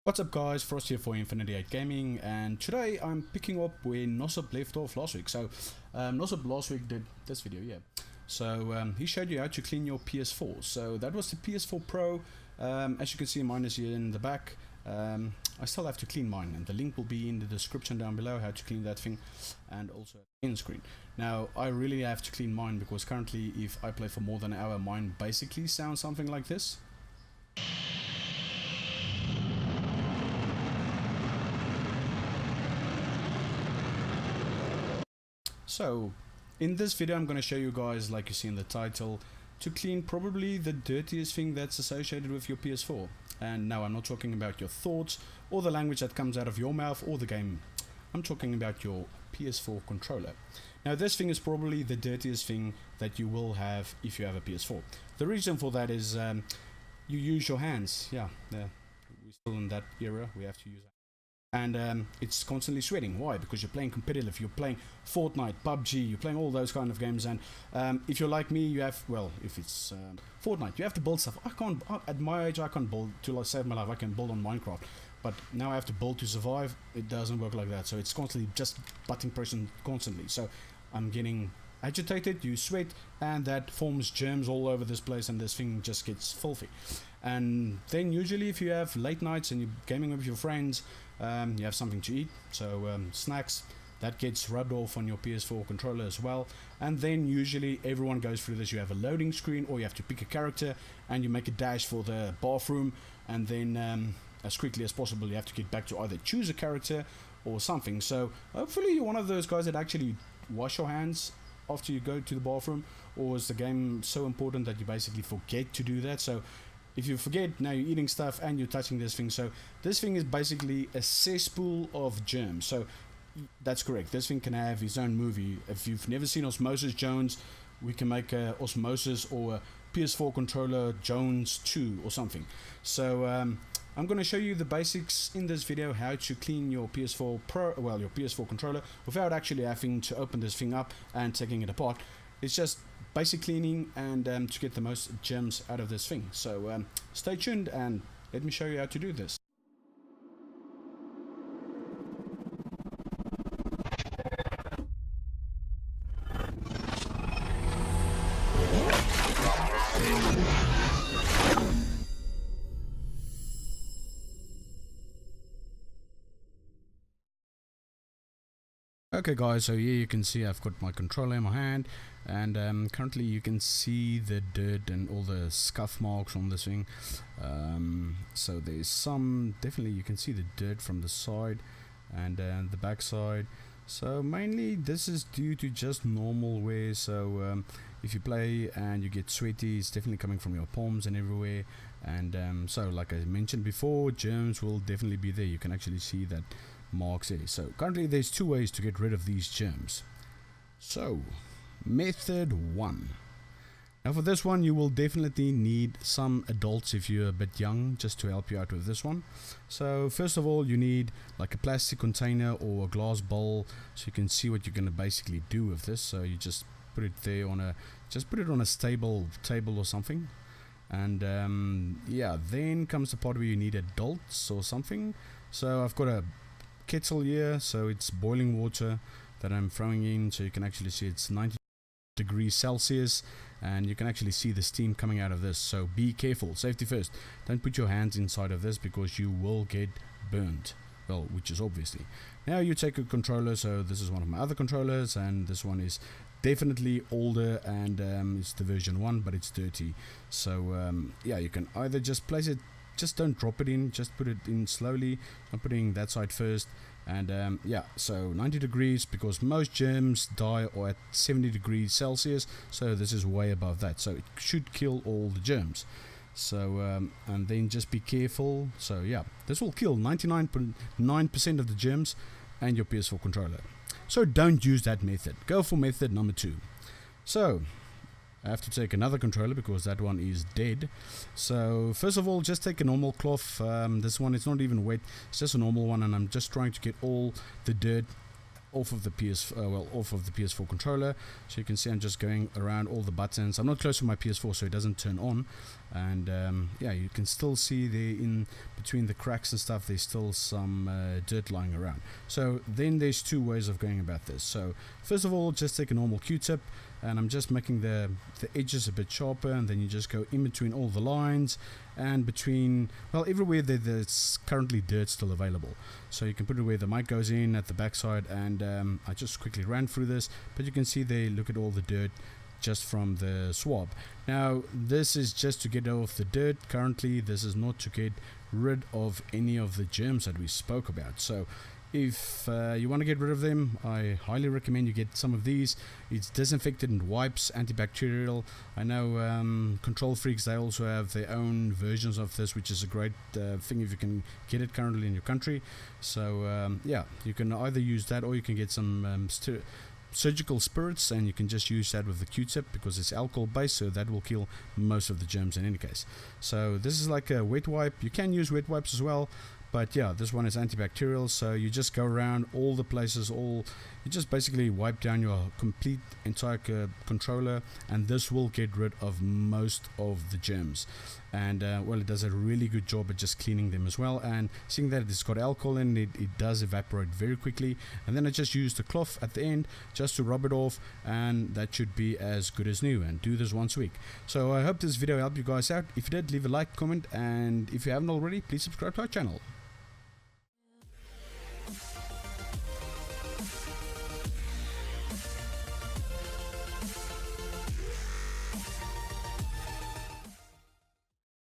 What's up guys, Frost here for Infinity 8 Gaming, and today I'm picking up where Nosop left off last week. So Nosop last week did this video, yeah. So he showed you how to clean your PS4. So that was the PS4 Pro. As you can see, mine is here in the back. I still have to clean mine, and the link will be in the description down below how to clean that thing, and also end screen. Now I really have to clean mine because currently if I play for more than an hour, mine basically sounds something like this. So in this video I'm going to show you guys, like you see in the title, to clean probably the dirtiest thing that's associated with your PS4. And now I'm not talking about your thoughts or the language that comes out of your mouth or the game. I'm talking about your PS4 controller. Now this thing is probably the dirtiest thing that you will have if you have a PS4. The reason for that is you use your hands. Yeah, we're still in that era, we have to use and it's constantly sweating. Why? Because you're playing competitive, you're playing Fortnite, PUBG, you're playing all those kind of games, and if you're like me, you have, well, if it's Fortnite, you have to build stuff. At my age I can't build to save my life. I can build on Minecraft, but now I have to build to survive. It doesn't work like that, so it's constantly just button pressing constantly, so I'm getting agitated, you sweat, and that forms germs all over this place, and this thing just gets filthy. And then usually if you have late nights and you're gaming with your friends, you have something to eat, so snacks, that gets rubbed off on your PS4 controller as well. And then usually everyone goes through this. You have a loading screen, or you have to pick a character and you make a dash for the bathroom, and then as quickly as possible you have to get back to either choose a character or something. So hopefully you're one of those guys that actually wash your hands after you go to the bathroom, or is the game so important that you basically forget to do that? So if you forget, now you're eating stuff and you're touching this thing. So this thing is basically a cesspool of germs. So that's correct, this thing can have its own movie. If you've never seen Osmosis Jones, we can make a Osmosis or a PS4 controller Jones 2 or something. So I'm going to show you the basics in this video, how to clean your PS4 Pro, well, your PS4 controller, without actually having to open this thing up and taking it apart. It's just basic cleaning and to get the most germs out of this thing. So stay tuned and let me show you how to do this. Okay guys, so here you can see I've got my controller in my hand, and currently you can see the dirt and all the scuff marks on this thing. So there's some, definitely you can see the dirt from the side and the back side. So mainly this is due to just normal wear. So if you play and you get sweaty, it's definitely coming from your palms and everywhere. And so like I mentioned before, germs will definitely be there. You can actually see that marks there. So currently there's two ways to get rid of these germs. So method 1. Now for this one you will definitely need some adults if you're a bit young, just to help you out with this one. So first of all you need like a plastic container or a glass bowl, so you can see what you're going to basically do with this. So you just put it there on a, just put it on a stable table or something. And yeah, then comes the part where you need adults or something. So I've got a kettle here, so it's boiling water that I'm throwing in, so you can actually see it's 90 degrees Celsius, and you can actually see the steam coming out of this. So be careful, safety first. Don't put your hands inside of this because you will get burned, well, which is obviously. Now you take a controller, so this is one of my other controllers, and this one is definitely older, and it's the version 1, but it's dirty. So yeah, you can either just place it, just don't drop it in, just put it in slowly. I'm putting that side first, and yeah, so 90 degrees, because most germs die at 70 degrees Celsius, so this is way above that, so it should kill all the germs. So and then just be careful. So yeah, this will kill 99.9% of the germs and your PS4 controller. So don't use that method, go for method number 2. So I have to take another controller because that one is dead. So first of all, just take a normal cloth. This one, it's not even wet, it's just a normal one, and I'm just trying to get all the dirt off of the off of the PS4 controller. So you can see I'm just going around all the buttons. I'm not close to my PS4, so it doesn't turn on. And yeah, you can still see there in between the cracks and stuff, there's still some dirt lying around. So then there's two ways of going about this. So first of all, just take a normal Q-tip, and I'm just making the edges a bit sharper, and then you just go in between all the lines and between, well, everywhere there's currently dirt still available. So you can put it where the mic goes in at the backside, and I just quickly ran through this, but you can see there, look at all the dirt just from the swab. Now this is just to get off the dirt. Currently this is not to get rid of any of the germs that we spoke about. So if you want to get rid of them, I highly recommend you get some of these. It's disinfectant wipes, antibacterial. I know Control Freaks, they also have their own versions of this, which is a great thing if you can get it currently in your country. So yeah, you can either use that, or you can get some surgical spirits, and you can just use that with the Q-tip because it's alcohol based, so that will kill most of the germs in any case. So this is like a wet wipe. You can use wet wipes as well, but yeah, this one is antibacterial. So you just go around all the places, you just basically wipe down your complete entire controller, and this will get rid of most of the germs. And well, it does a really good job at just cleaning them as well. And seeing that it's got alcohol in it, it does evaporate very quickly. And then I just use the cloth at the end just to rub it off, and that should be as good as new. And do this once a week. So I hope this video helped you guys out. If you did, leave a like, comment, and if you haven't already, please subscribe to our channel.